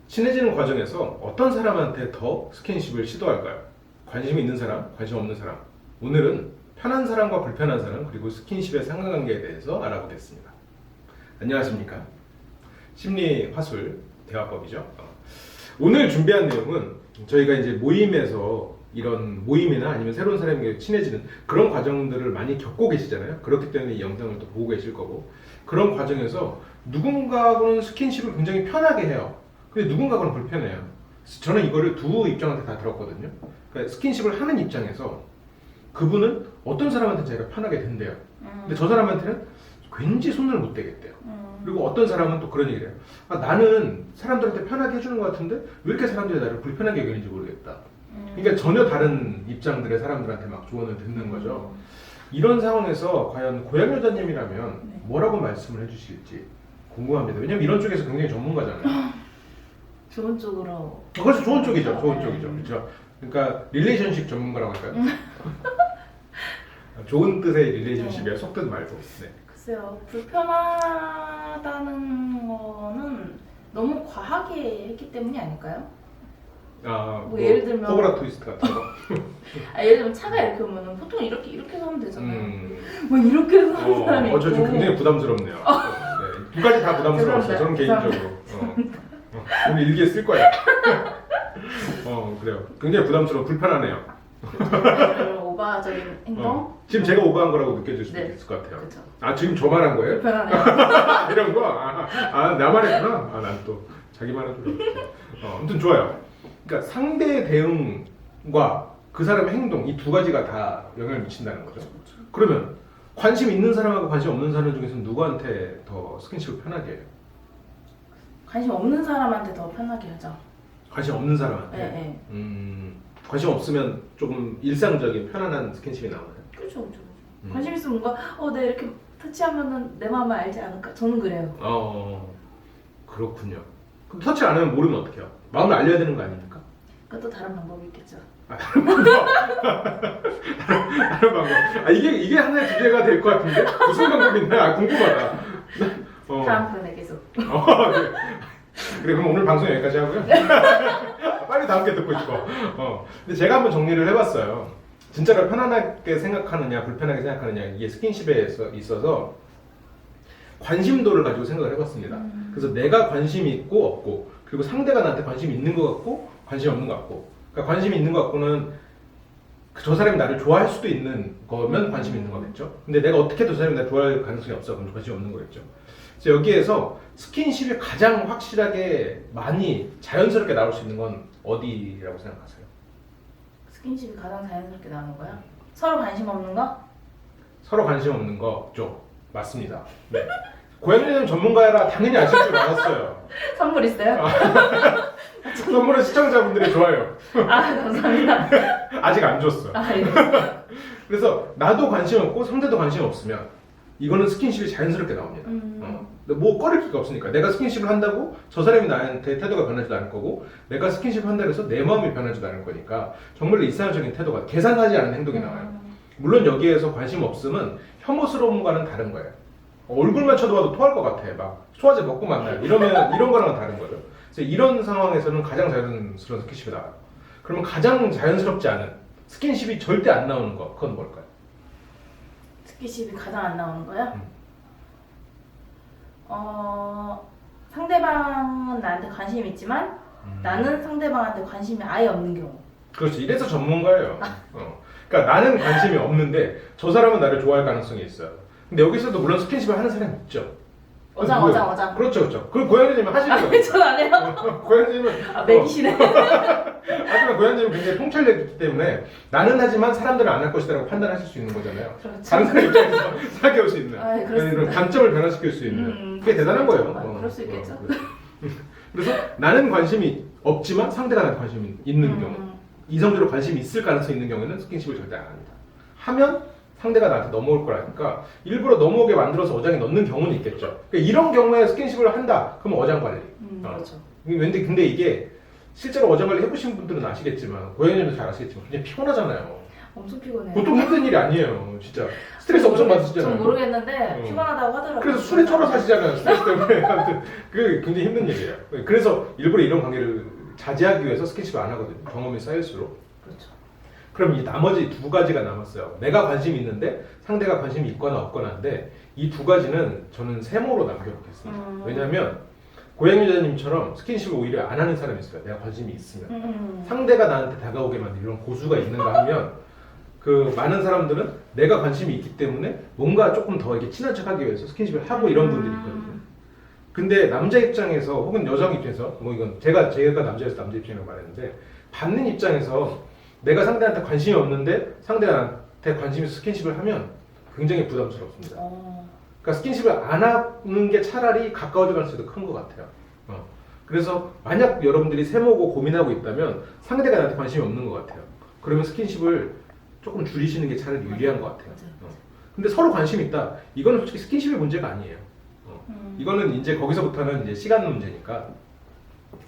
친해지는 과정에서 어떤 사람한테 더 스킨십을 시도할까요? 관심이 있는 사람, 관심 없는 사람. 오늘은 편한 사람과 불편한 사람, 그리고 스킨십의 상관관계에 대해서 알아보겠습니다. 안녕하십니까? 심리 화술 대화법이죠. 오늘 준비한 내용은 저희가 이제 모임에서 이런 모임이나 아니면 새로운 사람에게 친해지는 그런 과정들을 많이 겪고 계시잖아요. 그렇기 때문에 이 영상을 또 보고 계실 거고, 그런 과정에서 누군가하고는 스킨십을 굉장히 편하게 해요. 근데 누군가하고는 불편해요. 저는 이거를 두 입장한테 다 들었거든요. 그러니까 스킨십을 하는 입장에서 그분은 어떤 사람한테 자기가 편하게 된대요. 근데 저 사람한테는 왠지 손을 못 대겠대요. 그리고 어떤 사람은 또 그런 얘기를 해요. 아, 나는 사람들한테 편하게 해주는 것 같은데 왜 이렇게 사람들이 나를 불편하게 여기는지 모르겠다. 그러니까 전혀 다른 입장들의 사람들한테 막 조언을 듣는 거죠. 이런 상황에서 과연 고양 여자님이라면 뭐라고 말씀을 해주실지 궁금합니다. 왜냐면 이런 쪽에서 굉장히 전문가잖아요. 좋은 쪽으로. 그것이 좋은 쪽이죠. 좋은 쪽이죠. 그렇죠. 그러니까 릴레이션십 전문가라고 할까요? 좋은 뜻의 릴레이션십이야. 속뜻 말고. 네. 글쎄요, 불편하다는 거는 너무 과하게 했기 때문이 아닐까요? 아, 뭐 예를 들면 코브라 트위스트 같은 거. 예를 들면 차가 이렇게 오면 보통 이렇게 해서 하면 되잖아요. 뭐 음. 이렇게 해서 하는 사람이 있고. 저 지금 굉장히 부담스럽네요. 네. 두 가지 다 부담스러웠어요. 저는 죄송합니다. 개인적으로. 오늘 일기에 쓸 거예요. 그래요. 굉장히 부담스러워, 불편하네요. 그런 오바적인 행동? 지금 제가 오버한 거라고 느껴질 수도 네. 있을 것 같아요. 그쵸. 아, 지금 저만 한 거예요? 불편하네요. 이런 거? 나만 했구나? 난 또 자기만 해도 그렇고. 아무튼 좋아요. 그러니까 상대의 대응과 그 사람의 행동, 이 두 가지가 다 영향을 미친다는 거죠. 그러면 관심 있는 사람하고 관심 없는 사람 중에서 누구한테 더 스킨십을 편하게 해요? 관심 없는 사람한테 더 편하게 하죠. 관심 없는 사람한테? 네. 관심 없으면 조금 일상적인 편안한 스킨십이 나오나요? 그렇죠. 관심 있으면 뭔가 내가 이렇게 터치하면은 내 마음을 알지 않을까? 저는 그래요. 그렇군요. 그럼 터치 안 하면 모르면 어떡해요? 마음을 알려야 되는 거 아닙니까? 그것도 다른 방법이 있겠죠. 다른 방법. 이게 하나의 주제가 될 것 같은데? 무슨 방법이 있나? 궁금하다. 다음 편에 계속. 그래. 그래, 그럼 오늘 방송 여기까지 하고요. 빨리 다음 게 듣고 싶어. 근데 제가 한번 정리를 해봤어요. 진짜로 편안하게 생각하느냐, 불편하게 생각하느냐, 이게 스킨십에 있어서 관심도를 가지고 생각을 해봤습니다. 그래서 내가 관심이 있고 없고, 그리고 상대가 나한테 관심이 있는 것 같고, 관심이 없는 것 같고. 그러니까 관심이 있는 것 같고는 저 사람이 나를 좋아할 수도 있는 거면 관심이 있는 거겠죠. 근데 내가 어떻게 저 사람이 나를 좋아할 가능성이 없어. 그럼 관심이 없는 거겠죠. 그래서 여기에서 스킨십이 가장 확실하게 많이 자연스럽게 나올 수 있는 건 어디라고 생각하세요? 스킨십이 가장 자연스럽게 나오는 거야? 서로 관심 없는 거? 서로 관심 없는 거죠. 맞습니다. 네. 고양이님 전문가라 당연히 아실 줄 알았어요. 선물 있어요? 선물은 시청자분들이 좋아요. 감사합니다. 아직 안 줬어. 예. 그래서 나도 관심 없고 상대도 관심 없으면 이거는 스킨십이 자연스럽게 나옵니다. 근데 뭐 꺼릴 기가 없으니까. 내가 스킨십을 한다고 저 사람이 나한테 태도가 변하지도 않을 거고, 내가 스킨십을 한다고 해서 내 마음이 변하지도 않을 거니까 정말로 일상적인 태도가, 계산하지 않은 행동이 나와요. 물론 여기에서 관심 없음은 혐오스러움과는 다른 거예요. 얼굴만 쳐다봐도 토할 것 같아. 막 소화제 먹고 만나요. 이러면 이런 거랑은 다른 거죠. 그래서 이런 상황에서는 가장 자연스러운 스킨십이 나와요. 그러면 가장 자연스럽지 않은 스킨십이 절대 안 나오는 거, 그건 뭘까요? 스킨십이 가장 안 나오는 거야? 상대방은 나한테 관심이 있지만 나는 상대방한테 관심이 아예 없는 경우. 그렇지. 이래서 전문가예요. 그러니까 나는 관심이 없는데 저 사람은 나를 좋아할 가능성이 있어요. 근데 여기서도 물론 스킨십을 하는 사람이 있죠. 어장. 그렇죠. 그럼 고양이님은 하시는 거예요. 전안 해요. 고양이님은 매기시네. 하지만 고양이님은 굉장히 통찰력이기 때문에 나는 하지만 사람들은 안 할 것이라고 판단하실 수 있는 거잖아요. 그렇죠. 다른 사람 입장에서 사귀어올 수 있는, 그렇습니다. 그런 감점을 변화시킬 수 있는, 그게 대단한 거예요. 그럴 수 있겠죠. 그래서 나는 관심이 없지만 상대가 나한테 관심이 있는 경우, 이성적으로 관심이 있을 가능성이 있는 경우에는 스킨십을 절대 안 합니다. 하면 상대가 나한테 넘어올 거라니까 일부러 넘어오게 만들어서 어장에 넣는 경우는 있겠죠. 그러니까 이런 경우에 스킨십을 한다, 그러면 어장 관리. 그렇죠. 근데 이게 실제로 어장 관리 해보신 분들은 아시겠지만, 고양이님도 잘 아시겠지만 굉장히 피곤하잖아요. 엄청 피곤해요. 보통 힘든 일이 아니에요. 진짜 스트레스 엄청 받으시잖아요. 전 모르겠는데 피곤하다고 하더라고요. 그래서 술에 처러 사시잖아요. 스트레스 때문에. 아무튼 그 굉장히 힘든 일이에요. 그래서 일부러 이런 관계를 자제하기 위해서 스킨십을 안 하거든요. 경험이 쌓일수록. 그렇죠. 그럼 이 나머지 두 가지가 남았어요. 내가 관심이 있는데 상대가 관심이 있거나 없거나인데 이 두 가지는 저는 세모로 남겨놓겠습니다. 왜냐하면 고양이자님처럼 스킨십을 오히려 안 하는 사람이 있어요. 내가 관심이 있으면. 상대가 나한테 다가오게 만든 이런 고수가 있는가 하면 그 많은 사람들은 내가 관심이 있기 때문에 뭔가 조금 더 이렇게 친한 척하기 위해서 스킨십을 하고 이런 분들이 있거든요. 근데 남자 입장에서 혹은 여성 입장에서 뭐 이건 제가 남자여서 남자 입장이라고 말했는데 받는 입장에서 내가 상대한테 관심이 없는데 상대가 나한테 관심이 있어 스킨십을 하면 굉장히 부담스럽습니다. 그러니까 스킨십을 안 하는 게 차라리 가까워질 가능성이 더 큰 것 같아요. 그래서 만약 여러분들이 세모고 고민하고 있다면 상대가 나한테 관심이 없는 것 같아요. 그러면 스킨십을 조금 줄이시는 게 차라리 유리한 것 같아요. 근데 서로 관심이 있다. 이거는 솔직히 스킨십의 문제가 아니에요. 이거는 이제 거기서부터는 이제 시간 문제니까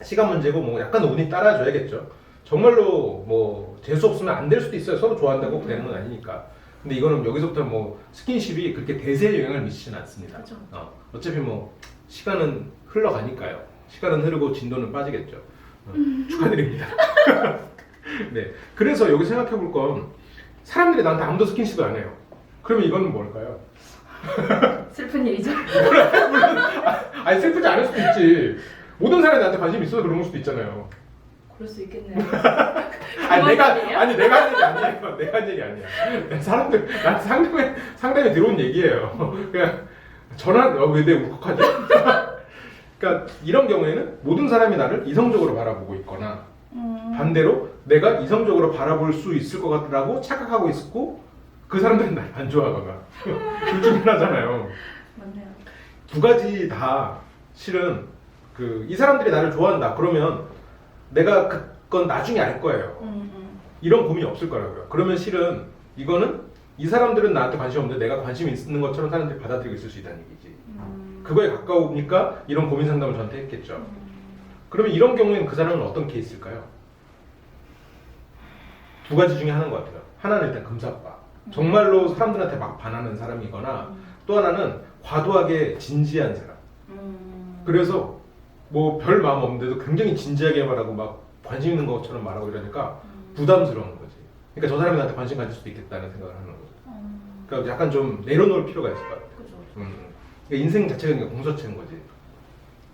시간 문제고 뭐 약간 운이 따라줘야겠죠. 정말로 뭐 재수 없으면 안 될 수도 있어요. 서로 좋아한다고 되는 건 아니니까. 근데 이거는 여기서부터 뭐 스킨십이 그렇게 대세에 영향을 미치지는 않습니다. 그렇죠. 어차피 뭐 시간은 흘러가니까요. 시간은 흐르고 진도는 빠지겠죠. 축하드립니다. 네. 그래서 여기 생각해 볼 건 사람들이 나한테 아무도 스킨십을 안 해요. 그러면 이거는 뭘까요? 슬픈 일이죠. 아니 슬프지 않을 수도 있지. 모든 사람이 나한테 관심 있어서 그런 걸 수도 있잖아요. 그럴 수 있겠네요. 아니 내가 아니에요? 내가 한 얘기 아니에요. 내가 한 얘기 아니야. 사람들 나한테 상담에 들어온 얘기예요. 그냥 전화 왜 내 울컥하지? 그러니까 이런 경우에는 모든 사람이 나를 이성적으로 바라보고 있거나 반대로 내가 이성적으로 바라볼 수 있을 것 같다고 착각하고 있고 그 사람들은 날 안 좋아하거나 둘 중에 하나잖아요. 맞네요. 두 가지 다 실은 그 이 사람들이 나를 좋아한다 그러면 내가 그건 나중에 알 거예요. 이런 고민이 없을 거라고요. 그러면 실은 이거는 이 사람들은 나한테 관심 없는데 내가 관심이 있는 것처럼 사람들이 받아들이고 있을 수 있다는 얘기지. 그거에 가까우니까 이런 고민 상담을 저한테 했겠죠. 그러면 이런 경우에는 그 사람은 어떤 케이스일까요? 두 가지 중에 하나인 것 같아요. 하나는 일단 금사빠. 정말로 사람들한테 막 반하는 사람이거나 또 하나는 과도하게 진지한 사람. 그래서 뭐 별 마음 없는데도 굉장히 진지하게 말하고 막 관심 있는 것처럼 말하고 이러니까 부담스러운 거지. 그러니까 저 사람이 나한테 관심 가질 수도 있겠다는 생각을 하는 거죠. 그러니까 약간 좀 내려놓을 필요가 있을 것 같아요. 그죠. 그러니까 인생 자체가 그냥 공서체인 거지.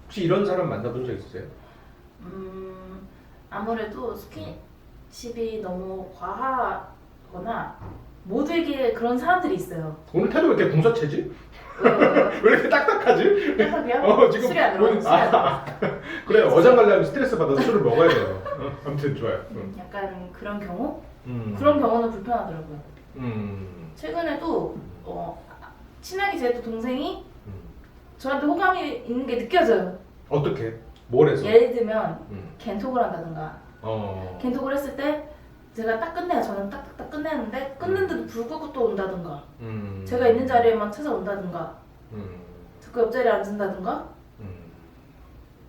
혹시 이런 사람 만나본 적 있으세요? 아무래도 스킨십이 너무 과하거나 모두에게 그런 사람들이 있어요. 오늘 태도 왜 이렇게 공서체지? 왜 왜 이렇게 딱딱하지? 딱딱해요? 지금 술이 안 들어. 술이 안 들어. 그래 어장관리하면 스트레스 받아서 술을 먹어야 돼요. 아무튼 좋아요. 약간 그런 경우? 그런 경우는 불편하더라고요. 최근에도 친하게 지냈던 동생이 저한테 호감이 있는 게 느껴져요. 어떻게? 뭘 해서? 예를 들면 겐톡을 한다든가 어. 겐톡을 했을 때 제가 딱 끝내요. 저는 딱딱딱 끝내는데 끝는데도 불구하고 또 온다든가 제가 있는 자리에만 찾아온다든가 그 옆자리에 앉는다든가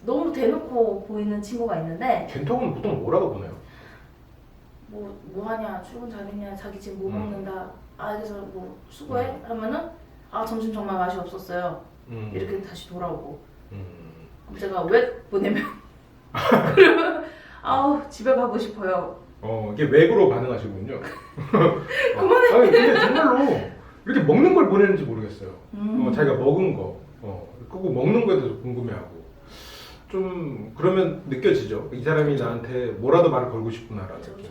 너무 대놓고 보이는 친구가 있는데 겐톡은 보통 뭐라고 보내요? 뭐 하냐 출근 잘했냐 자기 지금 뭐 먹는다 그래서 뭐 수고해 하면은 점심 정말 맛이 없었어요 이렇게 다시 돌아오고 그럼 제가 왜 보내면 그러면 집에 가고 싶어요. 이게 외구로 반응하시군요. 그만해. 아니 근데 정말로 이렇게 먹는 걸 보내는지 모르겠어요. 자기가 먹은 거, 그거 먹는 거에 대해서 궁금해하고 좀 그러면 느껴지죠. 이 사람이 나한테 뭐라도 말을 걸고 싶구나라는. 그렇죠.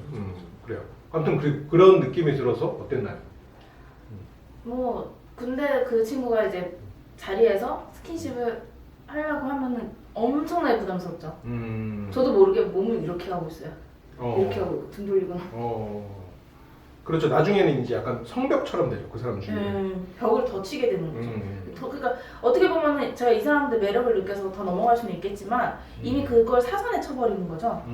그래요. 아무튼 그런 느낌이 들어서 어땠나요? 근데 그 친구가 이제 자리에서 스킨십을 하려고 하면은 엄청나게 부담스럽죠. 저도 모르게 몸을 이렇게 하고 있어요. 이렇게 하고 등 돌리거나. 그렇죠. 나중에는 이제 약간 성벽처럼 되죠. 그 사람 주위에. 벽을 더 치게 되는 거죠. 그러니까 어떻게 보면은 제가 이 사람들 매력을 느껴서 더 넘어갈 수는 있겠지만 이미 그걸 사전에 쳐버리는 거죠.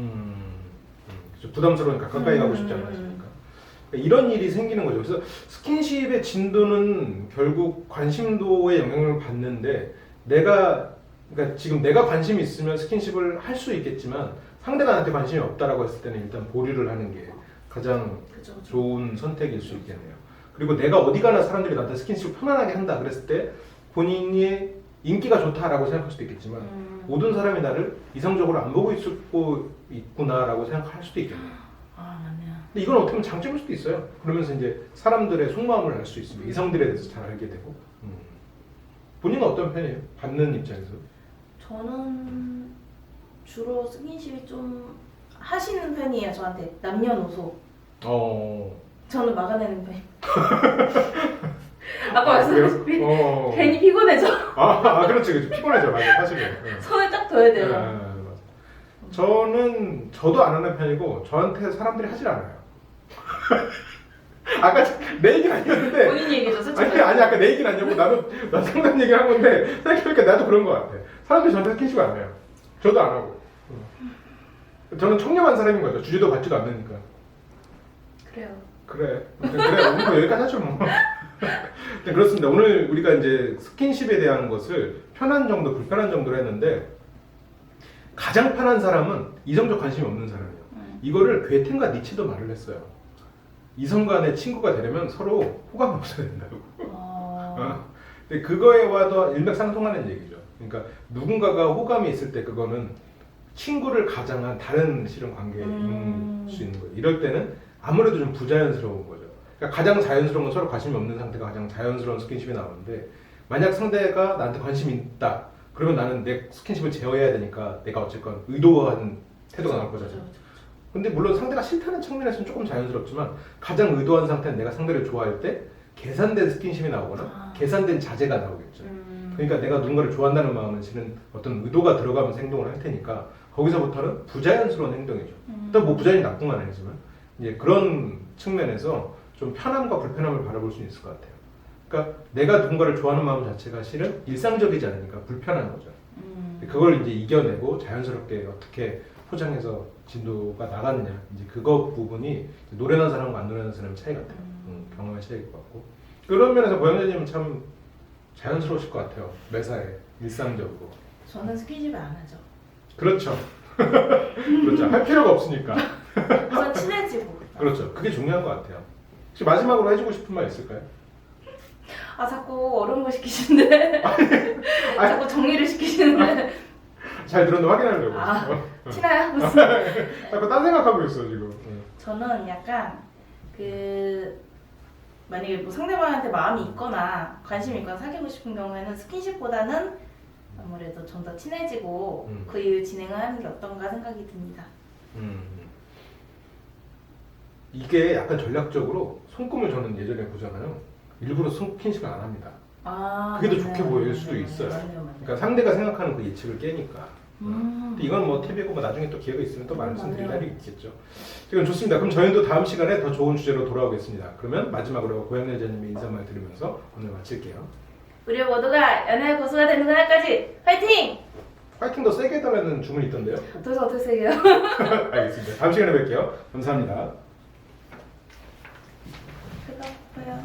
그렇죠. 부담스러우니까 가까이 가고 싶지 않으니까. 이런 일이 생기는 거죠. 그래서 스킨십의 진도는 결국 관심도에 영향을 받는데 그러니까 지금 내가 관심이 있으면 스킨십을 할 수 있겠지만 상대가 나한테 관심이 없다라고 했을 때는 일단 보류를 하는 게 가장 그죠. 좋은 선택일 수 있겠네요. 그리고 내가 어디 가나 사람들이 나한테 스킨십을 편안하게 한다 그랬을 때 본인이 인기가 좋다라고 생각할 수도 있겠지만 모든 사람이 나를 이성적으로 안 보고 있구나라고 생각할 수도 있겠네요. 아 맞네요. 근데 이건 어떻게 보면 장점일 수도 있어요. 그러면서 이제 사람들의 속마음을 알 수 있습니다. 이성들에 대해서 잘 알게 되고. 본인은 어떤 편이에요? 받는 입장에서? 저는 주로 스킨십이 좀 하시는 편이에요. 저한테 남녀노소. 저는 막아내는 편. 아까 말씀하셨다시피 괜히 피곤해져. 그렇지. 피곤해져. 맞아. 사실은. 손을 딱 둬야 돼요. 맞아. 저도 안 하는 편이고 저한테 사람들이 하질 않아요. 아까 내 얘기는 아니었는데 본인 얘기죠, 솔직히. 아니 아까 내 얘기는 아니었고 나도 상담 얘기를 한 건데 생각해보니까 나도 그런 것 같아. 사람들이 저한테 스킨십을 안 해요. 저도 안 하고. 저는 청렴한 사람인 거죠. 주제도 받지도 않으니까. 그래요. 그래 오늘 뭐 여기까지 하죠 뭐. 네, 그렇습니다. 오늘 우리가 이제 스킨십에 대한 것을 편한 정도, 불편한 정도로 했는데 가장 편한 사람은 이성적 관심이 없는 사람이에요. 이거를 괴텐과 니체도 말을 했어요. 이성 간의 친구가 되려면 서로 호감이 없어야 된다고. 근데 그거에와도 일맥상통하는 얘기죠. 그러니까 누군가가 호감이 있을 때 그거는 친구를 가장한 다른 실은 관계인 수 있는 거예요. 이럴 때는 아무래도 좀 부자연스러운 거죠. 그러니까 가장 자연스러운 건 서로 관심이 없는 상태가 가장 자연스러운 스킨십이 나오는데 만약 상대가 나한테 관심이 있다. 그러면 나는 내 스킨십을 제어해야 되니까 내가 어쨌건 의도한 태도가 나올 거잖아요. 근데 물론 상대가 싫다는 측면에서는 조금 자연스럽지만 가장 의도한 상태는 내가 상대를 좋아할 때 계산된 스킨십이 나오거나 계산된 자제가 나오겠죠. 그러니까 내가 누군가를 좋아한다는 마음은 실은 어떤 의도가 들어가면서 행동을 할 테니까 거기서부터는 부자연스러운 행동이죠. 또 뭐 부자연이 나쁜 건 아니지만 이제 그런 측면에서 좀 편함과 불편함을 바라볼 수 있을 것 같아요. 그러니까 내가 누군가를 좋아하는 마음 자체가 실은 일상적이지 않으니까 불편한 거죠. 그걸 이제 이겨내고 자연스럽게 어떻게 포장해서 진도가 나갔느냐 이제 그거 부분이 노련한 사람과 안 노련한 사람의 차이 같아요. 경험의 차이일 것 같고 그런 면에서 고영자님은 참 자연스러우실 것 같아요. 매사에 일상적으로. 저는 스킨십을 안 하죠. 그렇죠. 그렇죠. 할 필요가 없으니까. 우선 친해지고. 그렇죠. 그게 중요한 것 같아요. 혹시 마지막으로 해주고 싶은 말 있을까요? 자꾸 어려운 거 시키시는데. 자꾸 정리를 시키시는데. 잘 들었는데 확인하려고. 티나요? 무슨? 자꾸 딴 생각하고 있어 지금. 저는 약간 만약에 뭐 상대방한테 마음이 있거나 관심이 있거나 사귀고 싶은 경우에는 스킨십보다는 아무래도 좀 더 친해지고 그 이후 진행을 하는 게 어떤가 생각이 듭니다. 이게 약간 전략적으로 손금을 저는 예전에 보잖아요. 일부러 스킨십을 안 합니다. 그게 더 좋게 보일 수도 있어요. 맞네요. 그러니까 상대가 생각하는 그 예측을 깨니까. 근데 이건 뭐 팁이고 뭐 나중에 또 기회가 있으면 또 말씀드릴 날이 있겠죠. 지금 좋습니다. 그럼 저희도 다음 시간에 더 좋은 주제로 돌아오겠습니다. 그러면 마지막으로 고영래자님의 인사말 드리면서 오늘 마칠게요. 우리 모두가 연애 고수가 되는 그날까지 화이팅! 파이팅 더 세게 해달라는 주문이 있던데요? 어떻게 세게요? 알겠습니다. 다음 시간에 뵐게요. 감사합니다. 배가 고파요.